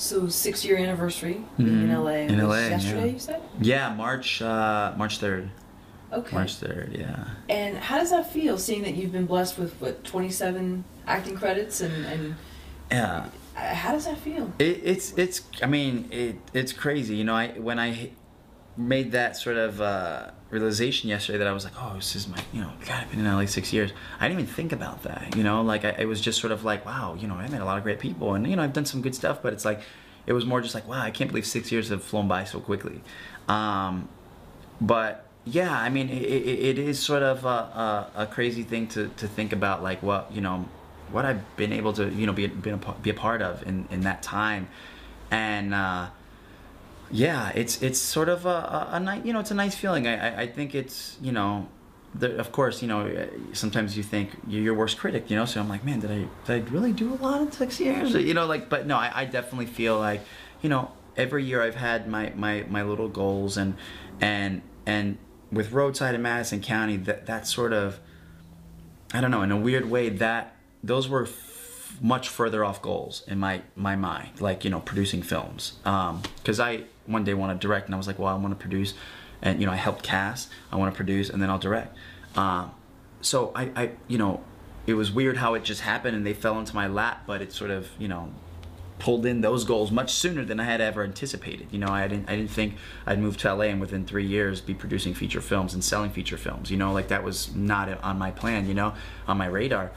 So 6-year anniversary in LA. In LA, yesterday, yeah. you said? Yeah, March 3rd. Okay. March 3rd, yeah. And how does that feel, seeing that you've been blessed with, what, 27 acting credits and Yeah. how does that feel? It's I mean, it's crazy. You know, when I made that sort of realization yesterday that I was like, oh, this is my, you know, God, I've been in LA 6 years. I didn't even think about that, you know, like it was just sort of like, wow, you know, I met a lot of great people and, you know, I've done some good stuff, but it's like, it was more just like, wow, I can't believe 6 years have flown by so quickly. But yeah, I mean, it is sort of a crazy thing to think about, like what, you know, what I've been able to, you know, be a part of in that time. And yeah, it's sort of a nice, you know, it's a nice feeling. I think it's, you know, of course, you know, sometimes you think you're your worst critic, you know, so I'm like, man, did I really do a lot in 6 years? You know, like, but no, I definitely feel like, you know, every year I've had my little goals and with Roadside in Madison County, that sort of, I don't know, in a weird way, that those were much further off goals in my mind, like, you know, producing films. Because I one day want to direct, and I was like, well, I want to produce, and, you know, I helped cast, I want to produce, and then I'll direct. So I you know, it was weird how it just happened and they fell into my lap, but it sort of, you know, pulled in those goals much sooner than I had ever anticipated. You know, I didn't think I'd move to LA and within 3 years be producing feature films and selling feature films. You know, like that was not on my plan, you know, on my radar.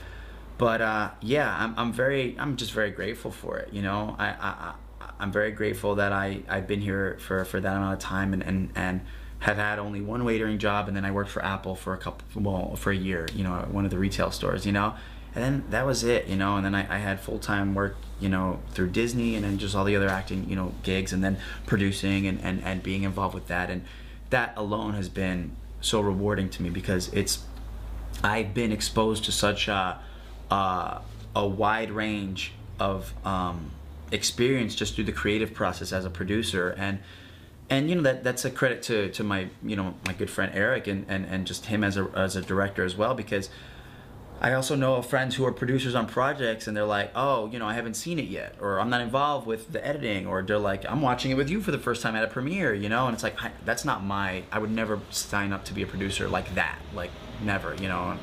But yeah, I'm just very grateful for it. You know, I'm very grateful that I've been here for that amount of time and have had only one waitering job, and then I worked for Apple for for a year, you know, at one of the retail stores, you know. And then that was it, you know, and then I had full-time work, you know, through Disney, and then just all the other acting, you know, gigs, and then producing and being involved with that. And that alone has been so rewarding to me, because I've been exposed to such a wide range of experience just through the creative process as a producer. And you know, that's a credit to my, you know, my good friend Eric and just him as a director as well, because I also know friends who are producers on projects, and they're like, oh, you know, I haven't seen it yet, or I'm not involved with the editing, or they're like, I'm watching it with you for the first time at a premiere, you know. And it's like, that's not I would never sign up to be a producer like that, like never, you know.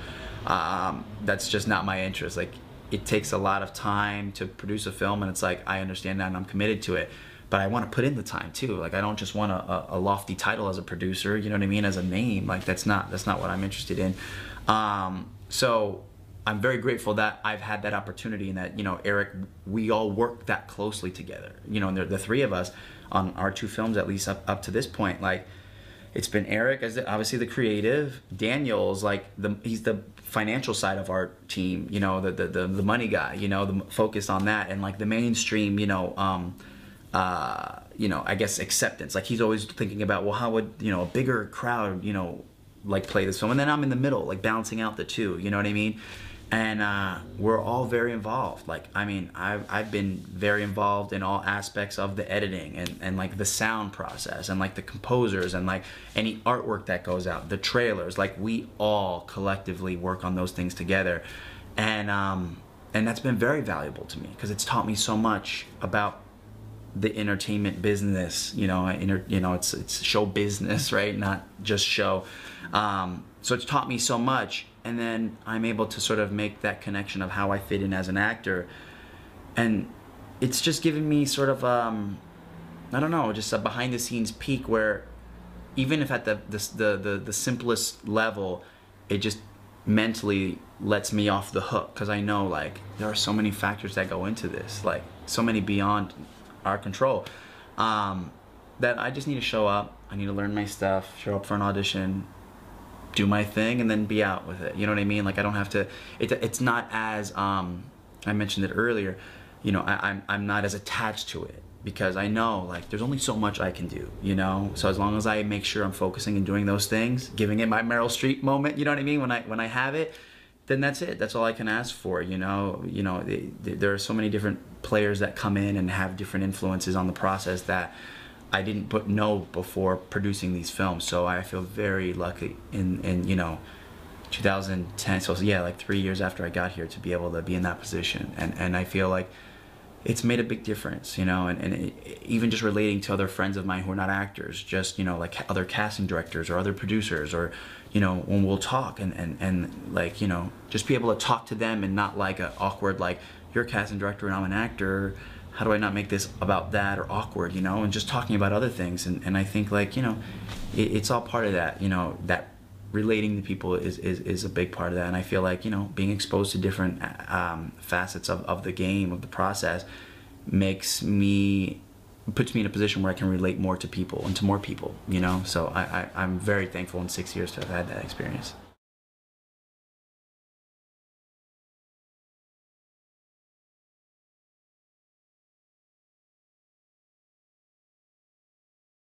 That's just not my interest. Like, it takes a lot of time to produce a film, and it's like, I understand that and I'm committed to it, but I want to put in the time too. Like, I don't just want a lofty title as a producer, you know what I mean, as a name. Like, that's not what I'm interested in. So I'm very grateful that I've had that opportunity, and that, you know, Eric, we all work that closely together, you know, and the three of us on our 2 films, at least up to this point. Like, it's been Eric as obviously the creative, Daniel's like he's the financial side of our team, you know, the money guy, you know, the focus on that, and like the mainstream, you know, I guess acceptance. Like, he's always thinking about, well, how would, you know, a bigger crowd, you know, like play this film, and then I'm in the middle, like balancing out the two, you know what I mean? And we're all very involved. Like, I mean, I've been very involved in all aspects of the editing and like the sound process, and like the composers, and like any artwork that goes out, the trailers. Like, we all collectively work on those things together, and that's been very valuable to me, because it's taught me so much about the entertainment business. You know, it's show business, right? Not just show. So it's taught me so much, and then I'm able to sort of make that connection of how I fit in as an actor, and it's just given me sort of I don't know, just a behind the scenes peek, where even if at the simplest level, it just mentally lets me off the hook, because I know, like, there are so many factors that go into this, like so many beyond our control, that I just need to show up. I need to learn my stuff, show up for an audition, do my thing, and then be out with it. You know what I mean? Like, I don't have to. It's not as I mentioned it earlier. You know, I'm not as attached to it, because I know, like, there's only so much I can do. You know, so as long as I make sure I'm focusing and doing those things, giving it my Meryl Streep moment. You know what I mean? When I have it, then that's it. That's all I can ask for. You know, there are so many different players that come in and have different influences on the process that I didn't know before producing these films. So I feel very lucky in you know, 2010. So yeah, like 3 years after I got here, to be able to be in that position, and I feel like it's made a big difference, you know, and even just relating to other friends of mine who are not actors, just, you know, like other casting directors or other producers, or, you know, when we'll talk and like, you know, just be able to talk to them and not like a awkward, like, you're a casting director and I'm an actor, how do I not make this about that, or awkward, you know, and just talking about other things. And I think, like, you know, it's all part of that, you know, that relating to people is a big part of that. And I feel like, you know, being exposed to different facets of the game, of the process, puts me in a position where I can relate more to people and to more people, you know. So I'm very thankful in 6 years to have had that experience.